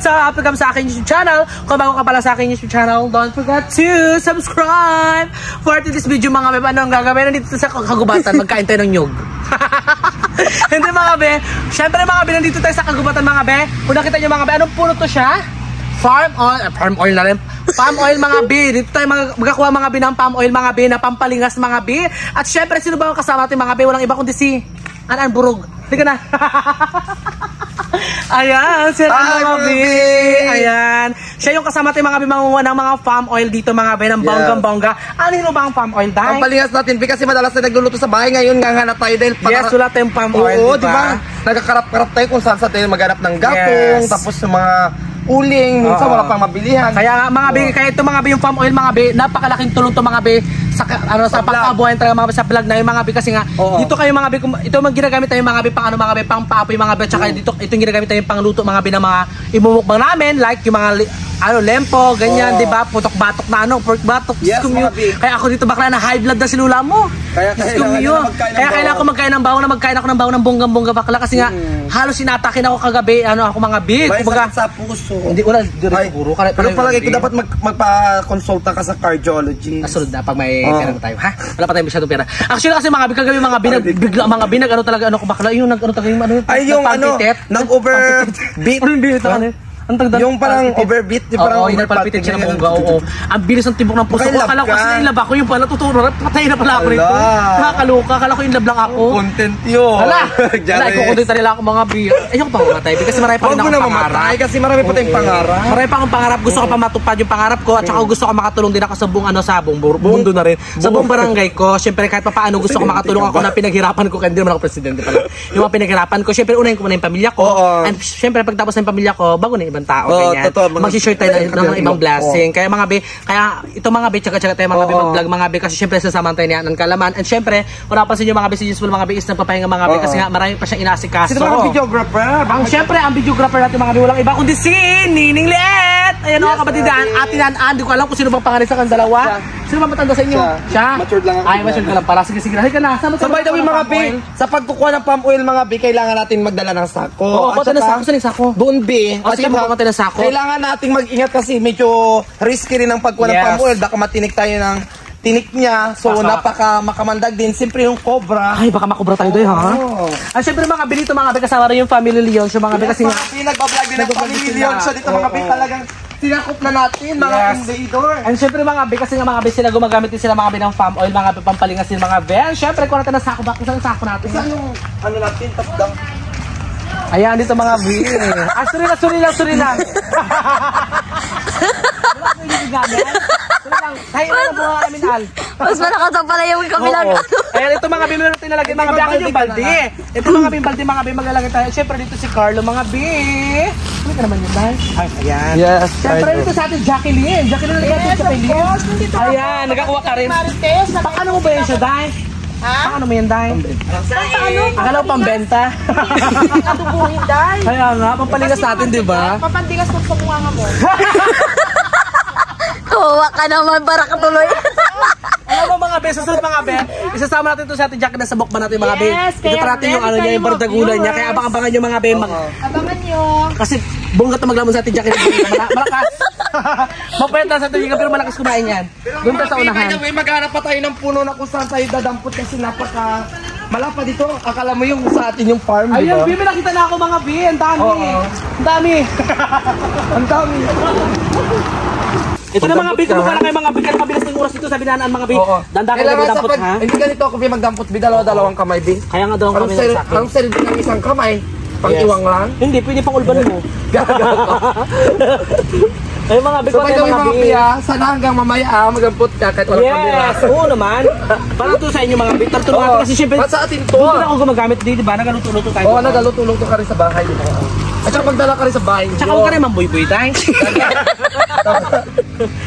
what's up? Welcome sa aking YouTube channel. Kung bago ka pala sa aking YouTube channel, don't forget to subscribe. For this video mga bebe, ano ang gagawin? Nandito sa kagubatan, magkain tayo ng nyug. Hindi mga be, syempre mga be, nandito tayo sa kagubatan mga be. Kung nakita nyo mga be, anong puno to siya? Farm oil na rin. Palm oil mga be. Dito tayo magkakuha mga be ng palm oil mga be na pampalingas mga be. At syempre sino ba ang kasama natin mga be? Walang iba kundi si Anan Burog. Hindi ka na. Ayan, si Anan mga be. Ayan. Siya yung kasama natin mga be manguha ng mga palm oil dito mga be. Ng bonggang-bongga. Ano ba ang palm oil dahil? Pampalingas natin be kasi madalas na nagluluto sa bahay. Ngayon nga hanap tayo dahil yes, wala tayong palm oil. Oo, diba? Nagkakarap-karap tayo kung saan sa tayo maghanap ng gatong. Yes. Tapos yung mga uling, minsan wala pang mabilihan. Kaya nga mga be, kaya ito mga be yung palm oil mga be, napakalaking tulong to mga be sa sa pangkabuhayan talaga mga be, sa vlog na yung mga be kasi nga dito kayo mga be, ito mga ginagamit tayo mga be pang ano mga be, pang papoy mga be, tsaka dito itong ginagamit tayo pang luto mga be ng mga imumukbang namin like yung mga lempo, ganyan, di ba? Putok-batok na pork batok. Yes, kaya ako dito bakla na high blood na si lula mo. Kaya kailangan ko magkain ng bawang ng bonggang-bongga bakla kasi nga halos sinatakin ako kagabi, ako mga big. Kumbaga sa puso. Hindi wala siguro. Pero palagi ko dapat magpa-consulta ka sa cardiologist. Kasunod na pag may pera tayo, ha? Wala pa tayong masyadong pera. Actually kasi mga kagabi mga bigla mga binag talaga ko bakla yung talaga yung ay yung nag-overbeat. Yung parang overbeat, yung parang overpalpitate siya ng bongga, oo. Ang bilis ng tibok ng puso ko. Akala ko kasi inlab ako yung pala, tuturo, patay na pala ako rito. Nakakaluka, akala ko inlab lang ako. Content yun. Hala, ikukuntin nila ako mga biya. Ayoko pa mamatay, kasi marami pa rin akong pangarap. Kasi marami pa tayong pangarap. Marami pa akong pangarap, gusto ko pa matupad yung pangarap ko. At saka gusto ko makatulong din ako sa buong mundo na rin. Sa buong barangay ko, syempre kahit pa paano gusto ko makatulong ako na pinaghirapan ko, kaya hindi naman ako presidente pala. Yung mga pinaghirapan ko, syempre unahin ko muna yung pamilya ko. And syempre pagtapos ng pamilya ko, bago na ibang tao, ganyan. Mag-share tayo ng ibang blessing. Kaya mga be, ito mga be, tsaga-tsaga tayo mga be mag-vlog mga be kasi syempre sasamahan tayo niya ng kalaman. And syempre, wala pa sa inyo mga be, si useful mga be is nagpapahinga mga be kasi nga marami pa siyang inaasikaso. Sino mga videographer? Syempre, ang videographer natin mga be, walang iba kundi si Nining Liet. Ayan mga kapatidan, Atinan, hindi ko alam kung sino bang pangalan sa kanilang dalawa. Sino bang matanda sa inyo? Siya? Matured lang ako. Ay, matured ka lang para. Sige, halika na. So by the way mga be, sa pagkukuha ng palm oil mga be, kailangan natin magdala ng sako. Oo, kuha ng sako. Doon be. Sige, kuha ng sako. Kailangan nating mag-ingat kasi medyo risky rin ang pagkuha ng palm oil. Baka matinik tayo ng tinik niya. So makamandag din. Siyempre yung cobra. Ay, baka makobra tayo doon, ha? Siyempre mga binito mga be, kasama rin yung family Leon. So mga be kasi nga nagbablog din ng family Leon. So dito mga be talagang sinakop na natin mga invador. And syempre mga be, kasi nga mga be sila gumagamit din sila mga be ng palm oil, mga be pampalingas din mga be. And syempre kuha natin ng sako, isang sako natin. Isang yung ano natin, top down. Ayan dito mga be. Suri lang. Tayo na po namin al. Mas malakas ang pala yung kabilang. Ayan ito mga be, meron tayong nalagay mga be. Akin yung balde. Ito mga be, balde mga be, maglalagay tayo. Syempre dito si Carlo mga be. Ano ka naman yun dahil? Ay, ayan. Yes. Syempre dito sa atin Jacqueline. Jacqueline nalagay sa Jacqueline. Ayan, nagkakuha ka rin. Paano mo ba yun siya dahil? Paano mo yan dahil? Akala ko pambenta. Katubuhin dahil. Kaya nga, pampaligas natin di ba? Papandigas mo sa mukha mo. Tuwa ka naman para katuloy. Alam mo mga be, susunod mga be, isasama natin ito sa ating jacket na sa bukban natin mga be. Ito natin yung ano niya, yung bardagulan niya. Kaya abang-abangan nyo mga be. Abangan nyo. Kasi bongga ito maglamon sa ating jacket. Malakas. Mapayat sa ating jacket pero malakas kumain yan. Doon tayo sa unahan. Maghanap pa tayo ng puno na kung saan tayo dadampot kasi napaka malapa dito. Akala mo yung sa atin yung farm, di ba? Ayun, Bibi, nakita na ako mga be. Ang dami. Ang dami. Ang dami. Ito na mga be, kumuha na kayo mga be. Kaya mabilis ng oras dito sa binanaan mga be. Dandan kayo magdampot ha. Hindi ganito ako magdampot, be. Dalawang kamay, be. Kaya nga daw kami nagsakin. Ang selfie ng isang kamay, pang-iwang lang. Hindi, pwede pang ulbanin mo. Ay mga be, so by the way mga be, sana hanggang mamaya magampot ka kahit walang kamera. Yes, oo naman. Para to sa inyo mga be, tartulungan natin kasi syempre. Sa atin to. Doon ako gumagamit dito, di ba? Nagaluto-luto tayo. Oo, nagaluto-luto ka rin sa bahay. At saka magdala ka rin sa bahay. Tsaka huwag ka rin mamboy-boy tayo.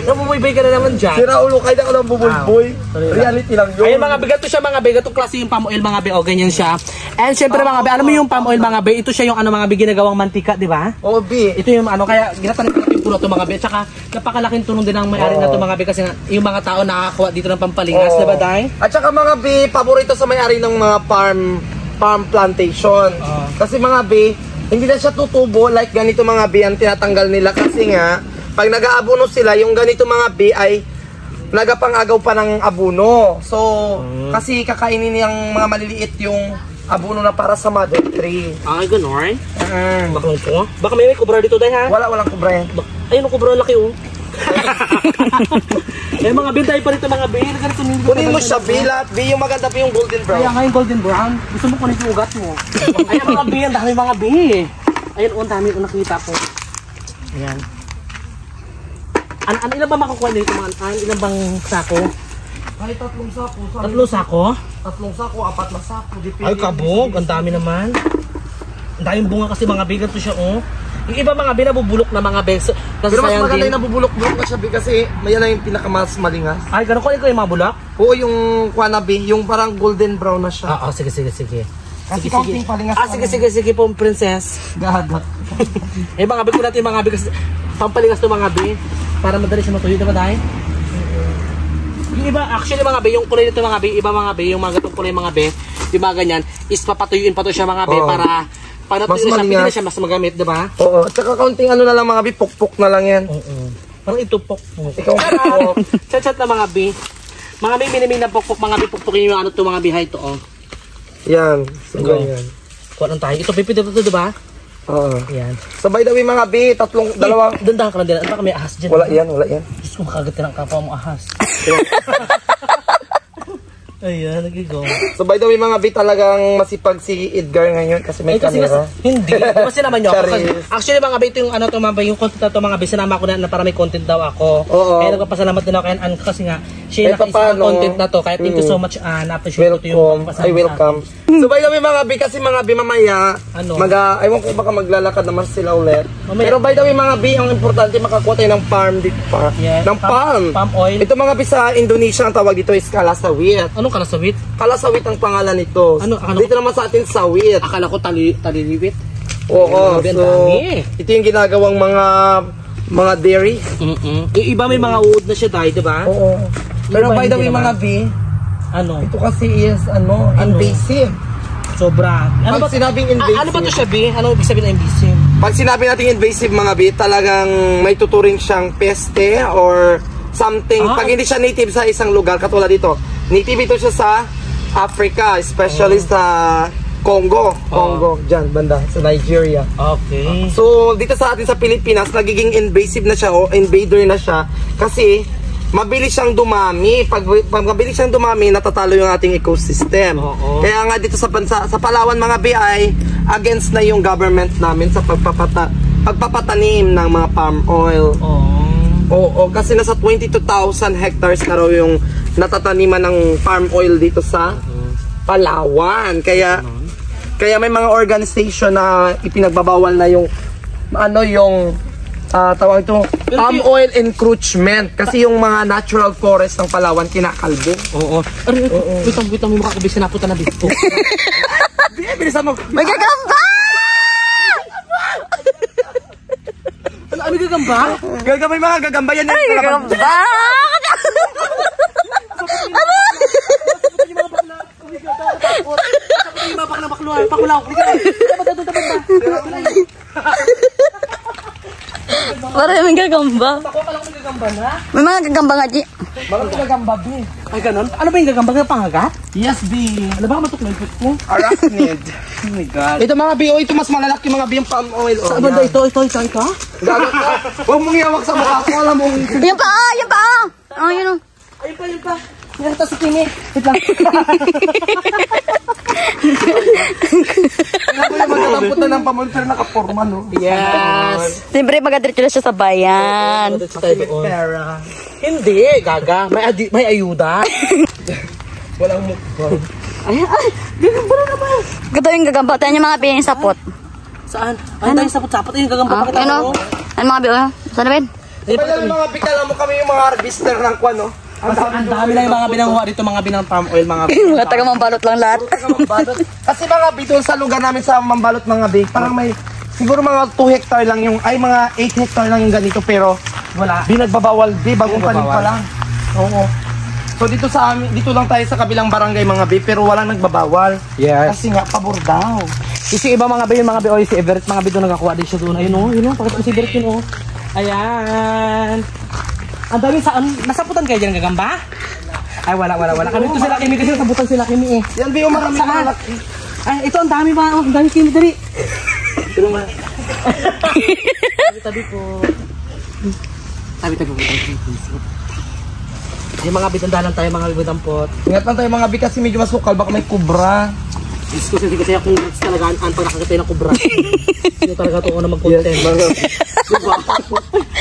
Namumboy-boy ka na naman dyan. Sira ulo, kahit ako lang bubulboy. Reality lang yun. Ayun mga be, gato siya mga be, gato klase yung palm oil mga be, o ganyan siya. And syempre mga be, alam mo yung palm oil mga be, ito siya yung ano mga be, ginagawang mantika, di ba? Oo, be. Ito yung ano, kaya ginatanim natin yung puno to mga be, tsaka napakalaking tulong din ang may-ari na to mga be, kasi nga, yung mga tao nakakakuha dito ng pampalingas, di ba Day? At saka mga be, paborito sa may-ari ng mga farm plantation. Kasi mga be, Hindi na siya tutubo like ganito mga bi ang tinatanggal nila kasi nga pag nag-aabono sila, yung ganito mga bi ay nagapang-agaw pa ng abono. So, kasi kakainin niyang mga maliliit yung abono na para sa mother tree. Ay, gano'n. Baka lang po. Baka may kubra dito dahil ha? Walang kubra yan. Ayun, kubra laki oh. Eh, mga bintay pa rito mga bi. Kunin mo siya, bi, lahat. Bi, yung maganda pa yung golden brown. Kaya nga yung golden brown. Gusto mo kunin yung ugat mo. Ayan mga bi, ang dami mga bi. Ayun, ang dami ko nakita ko. Ayan. Ilan ba makukuha nito mga ilan bang sako? Ay, 3 sako. 3 sako? 3 sako, 4 na sako. Ay, kabog. Ang dami naman. Ang daming bunga kasi mga bigat to siya, oh. Yung iba mga binabubulok na mga begs. Pero mas maganda yung nabubulok-bulok na siya, bi, kasi mayan na yung pinakamas malingas. Ay, gano'n ko yung mga bulak? Oo, yung kwanabi, yung parang golden brown na siya. Oo, sige. Kasi kaunting palingas. Sige po, princess. Gahagat. Eh, mga big ko natin mga big. Pampalingas to mga big. Para madali siya matuyo, diba dahil? Yung iba, actually mga be, yung kulay nito mga be, iba mga be, yung mga gatong kulay mga be, yung mga ganyan, is papatuyuin pa to siya mga be, para pag natuyo na siya, pwede na siya mas magamit, diba? Oo, tsaka kaunting ano na lang mga be, pukpuk na lang yan. Oo. Parang ito pokpok. Ikaw po. Chat na mga be. Mga be, miniming na pokpok, mga be, pukpukin yung ano to mga behay to, oh. Yan, so ganyan. Kuha lang tayo. Ito, pipid ito, diba? Oo. Yan. So by the way mga be, dalawang... Dandahan ka lang din. Ano ba kami ahas dyan? Wala yan. Diyos ko, makagat ka ng kapwa mo ahas. Ayan, nagigaw. So by the way mga be, talagang masipag si Edgar ngayon kasi may camera. Hindi. Kasi naman nyo ako. Charis. Actually mga be, ito yung ano to mga be, yung content na to mga be, sinama ko na para may content daw ako. Oo. Kaya nagpapasalamat din ako kay Ann kasi nga, siya Kahit yung nakaisip ng paano. content na to. Kaya thank you so much, na-appreciate ko ito yung Welcome. Ay, welcome. So by the way mga be, kasi mga be mamaya, Ano? ewan ko baka maglalakad naman sila ulit. Mamaya. Pero by the way mga be, ang importante makakuha tayo ng farm dito pa. Yeah. Ng palm. Palm oil. Ito mga be sa Indonesia, ang tawag dito is kalasawit. Anong kalasawit? Kalasawit ang pangalan nito. Ano? Dito naman sa atin sawit. Akala ko taliliwit. Oo, Grabe, ang so dami. ito yung ginagawang mga dairy. Yung iba may mga uod na siya dahil, diba? Oo. Pero Iba by the hindi way naman. mga B, Ano? ito kasi is invasive. Sobra. Pag sinabing invasive, Ano ba to siya, B? Ano ibig sabihin ng invasive? pag sinabi natin invasive mga B, talagang may tuturing siyang peste or something. Pag hindi siya native sa isang lugar, katulad dito, native ito siya sa Africa, especially sa Congo, dyan, banda, sa Nigeria. Okay. So, dito sa atin sa Pilipinas, nagiging invasive na siya o invader na siya kasi mabilis siyang dumami. Pag mabilis siyang dumami, natatalo yung ating ecosystem. Oo. Kaya nga dito sa Palawan mga BI, against na yung government namin sa pagpapatanim ng mga palm oil. Oo, kasi nasa 22,000 hectares na raw yung natataniman ng palm oil dito sa Palawan. Kaya may mga organization na ipinagbabawal na yung tawag ito, palm oil encroachment. Kasi yung mga natural forest ng Palawan kinakalbo. Oo. Wait lang, may makakabis na napunta na dito. Bilisan mo. May gagamba! Ano gagamba? May mga gagamba yan. May gagamba! Parang may gagamba. May mga gagamba nga, G. Bakit gagamba, B? Ay, ganun? Ano ba yung gagamba? Pangagat? Yes, B. Ano ba matuklay mo? Arachnid. Oh my God. Ito mga B, ito mas malalaki mga B yung palm oil. Saan ba ito? Ito? Gago ka. Huwag mong iawak sa mukha ko. Alam mo. Yan pa, yan pa. Oh, yun o. Ayun pa. Yan ito sa kini. Wait lang. Alam mo yung magkatampot na ng pamon pero nakaporma, no? Yes. Siyempre, magadiretso na siya sa bayan. Pera. Hindi, gaga. May ayuda. Walang mukbang. Ay, gagamba na naman. Ito yung gagamba. Tayo yung mga piyeng sapot. Saan? Ay, tayo sapot-sapot. Yung gagamba. Pakita Ano? mo. Ano mga piyeng? Saan na, Ben? Pwede yung mga bikala mo kami yung mga harvester ng kwan, no? Ang dami na yung mga binanguha dito, mga binang palm oil, mga Mga taga mambalot lang lahat. Kasi mga bito sa lugar namin sa Mambalot mga big, parang may siguro mga 2 hectare lang yung, ay mga 8 hectare lang yung ganito pero wala. binagbabawal, bagong panig pa lang. Oo. So dito sa amin, dito lang tayo sa kabilang barangay mga big pero walang nagbabawal. Yes. Kasi nga pabor daw. Kasi iba mga bi, si Everett, mga bi doon nagkakuha din siya doon. Ayun o, pakita mo si Everett yun o. Ayan. Ang dami sa, nasaputan kayo dyan gagamba? Ay, wala. Kami ito sila Kimi kasi nasabutan sila Kimi eh. Yan, Bi, marami malaki. Ay, ito, ang dami ba? Ang dami Kimi, dali. Pero ma. Tabi po. Tabi. Yung mga bitandalan tayo, mga bitandampot. Ingat lang tayo mga Bi kasi medyo masukal, baka may kubra. Diyos ko, kasi ako talaga ang pag nakakatay ng kubra. Hindi talaga ito na mag-content. Diba?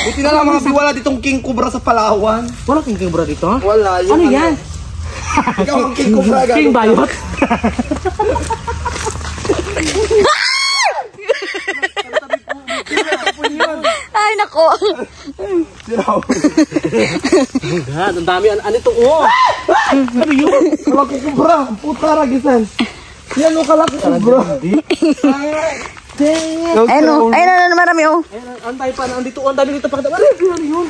Buti na lang mga Bi, wala ditong king kubra sa Palawan. Wala king kubra dito? Wala. Ano yan? Ikaw ang king kubra. King bayot? Ay, nako. Ang dami. Ano ito? Oh! Ano yun? Kalaki kubra. Puta ragisan. Yan o kalaki kubra. Ayun, marami oh. Antay pa. Andito. Ang dami dito. Ano yun?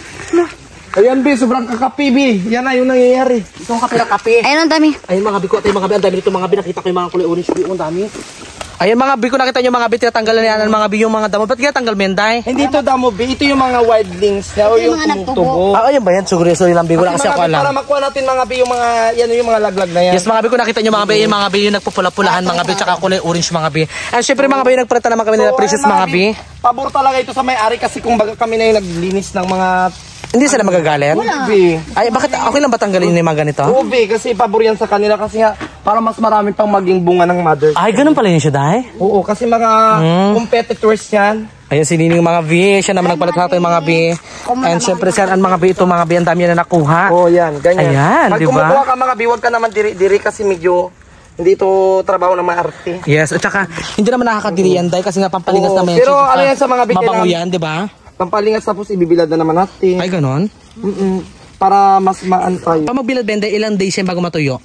Ayan Bi, sobrang kakapi Bi. Yan na yung nangyayari. Itong kape na kape. Ayun, ang dami. Ayun mga biko. Ang dami dito mga bi. Nakita ko yung mga kulay orange bi. Ang dami. Ayun mga biko. Nakita nyo mga bi. Tinatanggalan niya ng mga bi yung mga damo. Ba't kaya tanggal menday? Hindi ito damo Bi. Ito yung mga wildlings na o yung tumutubo. Ayun ba yan? Sorry lang bi. Wala kasi ako alam. Para makuha natin mga Bi yung mga, yan yung mga laglag na yan. Yes mga bi. Kung nakita nyo mga bi. Yung mga bi yung nagpupula-pulahan mga bi. Tsaka kulay orange mga bi. And syempre mga bi. Nagpalita naman kami nila precious mga bi. Pabor talaga ito sa may-ari kasi kung baga kami na yung naglinis ng mga... Hindi sila magagalit? Bi. Ay, bakit okay lang ba tanggalin yung mga ganito? Bi, kasi pabor yan sa kanila kasi nga para mas marami pang maging bunga ng mother. Ay, ganun pala yun siya, Day? Oo, kasi mga competitors yan. Ayun, si Nining mga B. Siya naman nagpalit natin mga B. And syempre siya ang mga B. Ito mga B. Ang dami na nakuha. Oo, yan. Ganyan. Ayan, pag diba? kumukuha ka mga B, huwag ka naman diri kasi medyo hindi ito trabaho ng maarte. Yes, at saka hindi naman nakakadiri yan, Day. Kasi nga pampalingas naman yan. Pero ano yan sa mga B? Mabango yan, di ba? Pampalingas tapos ibibilad na naman natin. Ay, ganon? Para mas maantay. Pa magbilad bende, ilang days yan bago matuyo?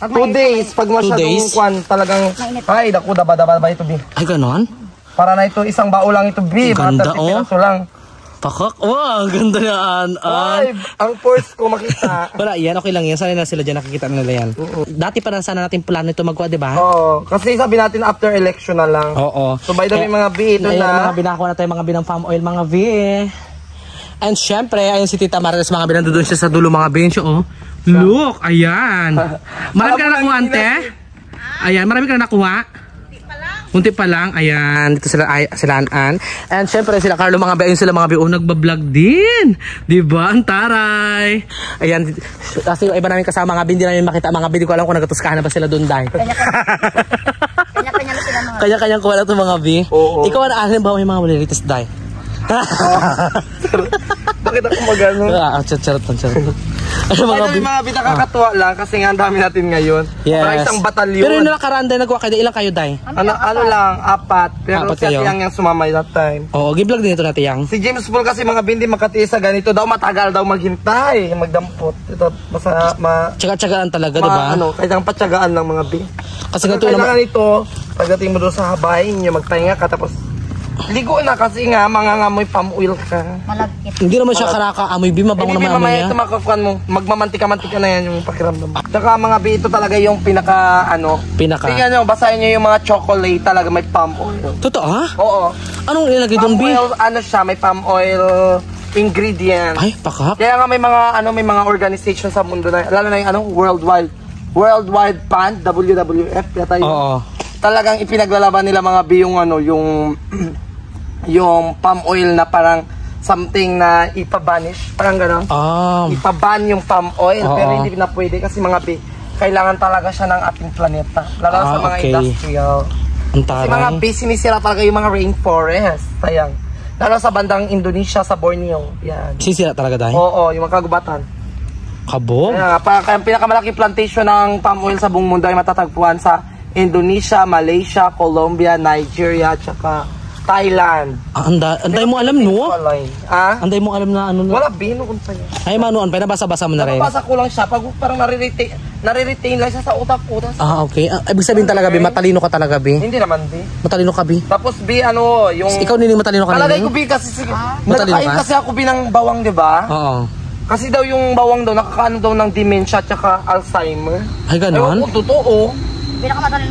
2 days. Pag masyadong kwan, talagang, ay, naku, daba-daba ba ito, B? Ay, ganon? Para na ito, isang bao lang ito, B. Ang ganda, oh. Lang. Pakak. Oh, ang ganda yan. Ay, ang force ko makita. Wala, yan. Okay lang yan. Sana na sila dyan. Nakikita nila yan. Dati pa na sana natin plano ito magkuha, di ba? Oo. Kasi sabi natin after election na lang. Oo. So by the way, mga B, ito ayun, na. Mga binakuha na tayo mga binang palm oil, mga B. And syempre, ayun si Tita Marites, mga binang doon siya sa dulo, mga B. Oh. Look, ayan. Marami ka na nakuha, ante? Ayan, marami ka na nakuha? Kunti pa lang, ayan, dito sila An. And syempre sila Carlo, mga bayon sila mga bayo, nagbablog din. Diba? Ang taray. Ayan, kasi iba namin kasama mga bin, hindi namin makita mga bin, di ko alam kung nagatuskahan na ba sila doon dahil. Kanya-kanya na sila mga. Kanya-kanyang kuha na ito mga bi. Ikaw ang alam ba may mga malilitis dahil? Bakit ako magano? Charot. Ay, mga bita kakatuwa lang kasi nga ang dami natin ngayon. Yes. Para isang batalyon. Pero yung nakaraan din nagkuha kayo, ilang kayo dahil? Ano lang, 4. Pero Apat si kayo? Atiyang yung sumamay that time. Oo, giblog din ito natin yang. Si James Paul kasi mga bindi makatiis sa ganito daw, matagal daw maghintay, magdampot. Ito, Tsaga-tsagaan talaga, diba? Kailangan patsagaan ng mga bin. Kasi ganito Kailangan naman. ito, pagdating mo doon sa habay, nyo magpahinga ka, tapos ligo na kasi nga, mangangamoy palm oil ka. Malagkit. Hindi naman siya karaka-amoy, bi, mabango naman amoy mamaya niya. ito makakuan mo, magmamantika-mantika na yan yung pakiramdam. Tsaka mga bi, ito talaga yung pinaka. Tingnan nyo, basahin nyo yung mga chocolate talaga may palm oil. Totoo, ha? Oo. Anong ilalagay doon, Palm bi? oil, siya, may palm oil ingredient. Ay, pakak. Kaya nga may mga organization sa mundo na, lalo na yung Worldwide Fund, WWF, kaya tayo. Oo. Talagang ipinaglalaban nila mga bi yung yung palm oil na parang something na ipabanish, parang gano'n. Ipaban yung palm oil, pero hindi na pwede kasi mga bi, kailangan talaga siya ng ating planeta. Lalo sa mga industrial. Kasi mga bi, sinisira talaga yung mga rainforest. Sayang. Lalo sa bandang Indonesia, sa Borneo. Yan. Sisira talaga dahil? Oo, yung mga kagubatan. Kabog? Kaya pinakamalaking plantation ng palm oil sa buong mundo ay matatagpuan sa Indonesia, Malaysia, Colombia, Nigeria, tsaka Thailand. Anday mo alam, no? Anday mo alam na ano na? Wala, binuon pa yan. Ay, manuan pa, nabasa-basa mo na rin? Nababasa ko lang siya, pag parang nare-retain lang siya sa utak-utak. Okay. Ibig sabihin talaga, bi, matalino ka talaga, bi? Hindi naman, bi. Matalino ka, bi? Tapos, bi, yung... Ikaw nini matalino ka nini? Kalagay ko, bi, kasi matalino nagkain ka? kasi ako, bi, ng bawang, di ba? Oo. Kasi daw yung bawang daw, nakakaano daw ng dementia tsaka Alzheimer. Ay, ganon? Ewan ko, totoo.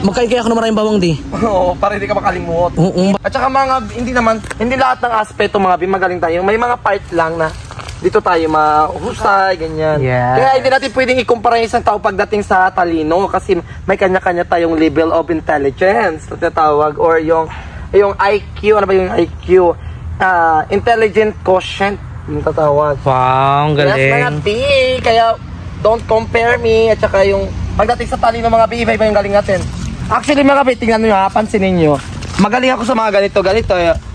Magkain kaya ako ng maraming bawang di. Oo, para hindi ka makalimot. Oo. At saka hindi lahat ng aspeto mga bi, magaling tayo. May mga part lang na dito tayo mahusay, ganyan. Yeah. Kaya hindi natin pwedeng ikumpara yung isang tao pagdating sa talino kasi may kanya-kanya tayong level of intelligence na tinatawag or yung IQ, ano ba yung IQ? Intelligent quotient yung tatawag. Wow, ang galing. Yes, mga B, kaya don't compare me at saka yung pagdating sa talino mga B, iba yung galing natin. Actually mga B, tingnan nyo ha, pansinin nyo. Magaling ako sa mga ganito.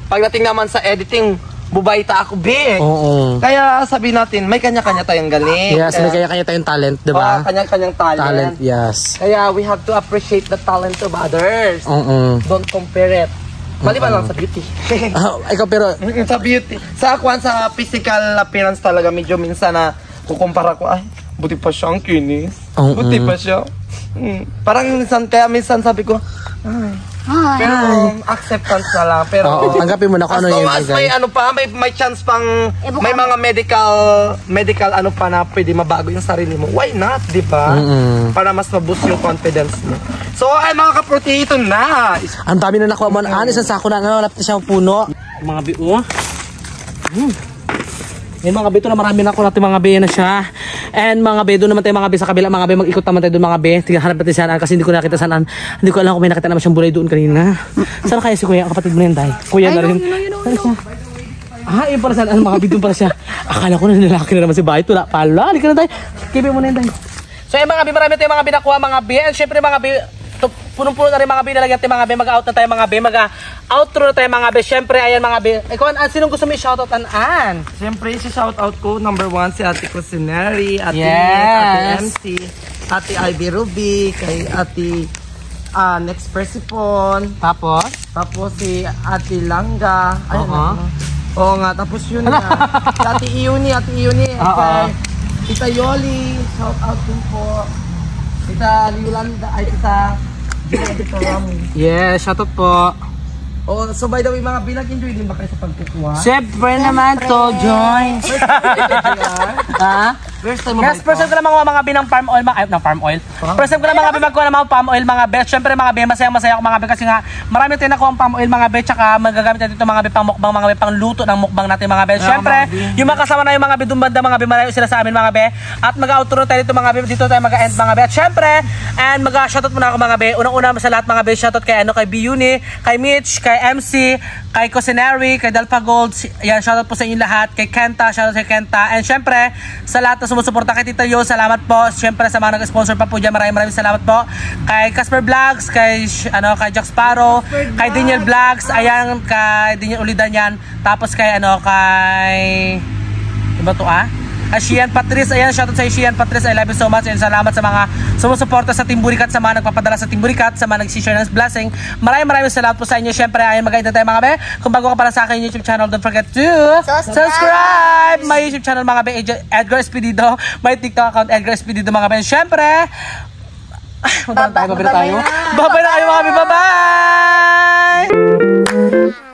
Pagdating naman sa editing, bubayta ako, B. Oo. Kaya sabihin natin, may kanya-kanya tayong galing. Yes, may kanya-kanya tayong talent, di ba? Kanya-kanyang talent. Yes. Kaya we have to appreciate the talent of others. Oo. Don't compare it. Maliban lang sa beauty. Ikaw pero... Sa beauty. Sa physical appearance talaga, medyo minsan na kukumpara ko, ay, buti pa siya ang kinis. Buti pa siya. Parang minsan sabi ko, pero acceptance na lang. Pero tanggapin mo na kung ano yung may chance pang may mga medical ano pa na pwede mabago yung sarili mo. Why not, di ba? Para mas ma-boost yung confidence mo. So ay mga kaprote, ito na. Ang dami na nakuha mo. Isang sako na nga, lapit siya puno. Mga biyo. Yan mga beto na marami na ako natin mga be na siya. And mga be, doon naman tayo mga be sa kabila. Mga be, mag-ikot naman tayo doon mga be. Tingnan hanap natin saan kasi hindi ko nakita saan. Hindi ko alam kung may nakita naman siyang bulay doon kanina. Saan kaya si kuya? Ang kapatid mo na yan tayo. Kuya na rin. Yun para saan? Mga be, doon para siya. Akala ko na lalaki na naman si Bayt. Wala pala. Hindi ka na tayo. Kibi mo na yan tayo. So mga be, marami tayo mga be nakuha mga be. And syempre mga be, punong-puno na rin mga be, nalagyan tayo mga be, mag-out na tayo mga be, mag-outro na tayo mga be. Siyempre, ayan mga be. Ikaw, sinong gusto mo i-shoutout, An? Siyempre, si-shoutout ko, number 1, si Ate Cusinary, Ate Yes. MC, Ate Ivy Ruby, kay Ate Next Persipon. Tapos si Ate Langga. Oo nga, tapos yun na. Si Ate Iuni, kay Tita Yoli, shoutout din po. Tita Yolanda, ay Tita Yes, shoutout po. Oh, so by the way mga B, nag-enjoy din ba kayo sa pagkukuha? Siyempre naman to, join. First time mo Yes, first time ko lang mga binang palm oil, First time ko lang mga magkuha ng mga palm oil mga be. Siyempre mga be, masaya-masaya ako mga be kasi nga marami tayong nakuha ang palm oil mga be, tsaka magagamit natin ito mga be pang mukbang mga be, pang luto ng mukbang natin mga be. Siyempre, yung mga kasama na yung mga be dumbanda mga be, malayo sila sa amin mga be. At mag-outro tayo dito mga be, dito tayo mag-end mga be. At siyempre, and mag-shoutout muna ako mga be. Unang-una sa lahat mga be, shoutout kay kay Biuni, kay Mitch, kay MC, kay Cusinary, kay Dalpa Gold. Yan, shoutout po sa inyo lahat. Kay Kenta, shoutout kay Kenta. And syempre, sa lahat na sumusuporta kay Tita Yo, salamat po. Syempre sa mga nag-sponsor pa po dyan, maraming salamat po. Kay Casper Vlogs, kay Jack Sparrow, kay Daniel Vlogs, ayan, kay Daniel Ulidan yan. Tapos kay iba to Shian Patrice, ayan, shoutout sa Shian Patrice, I love you so much and salamat sa mga sumusuporta sa Team Burikat, sa mga nagpapadala sa Team Burikat, sa mga nag-share ng blessing. Maraming salamat po sa inyo. Syempre, ayan, mag-aintay tayo mga be. Kung bago ka pala sa akin YouTube channel, don't forget to subscribe! My YouTube channel mga be, Edgar Espedido. My TikTok account, Edgar Espedido mga be. Syempre, babay na tayo mga be. Bye-bye!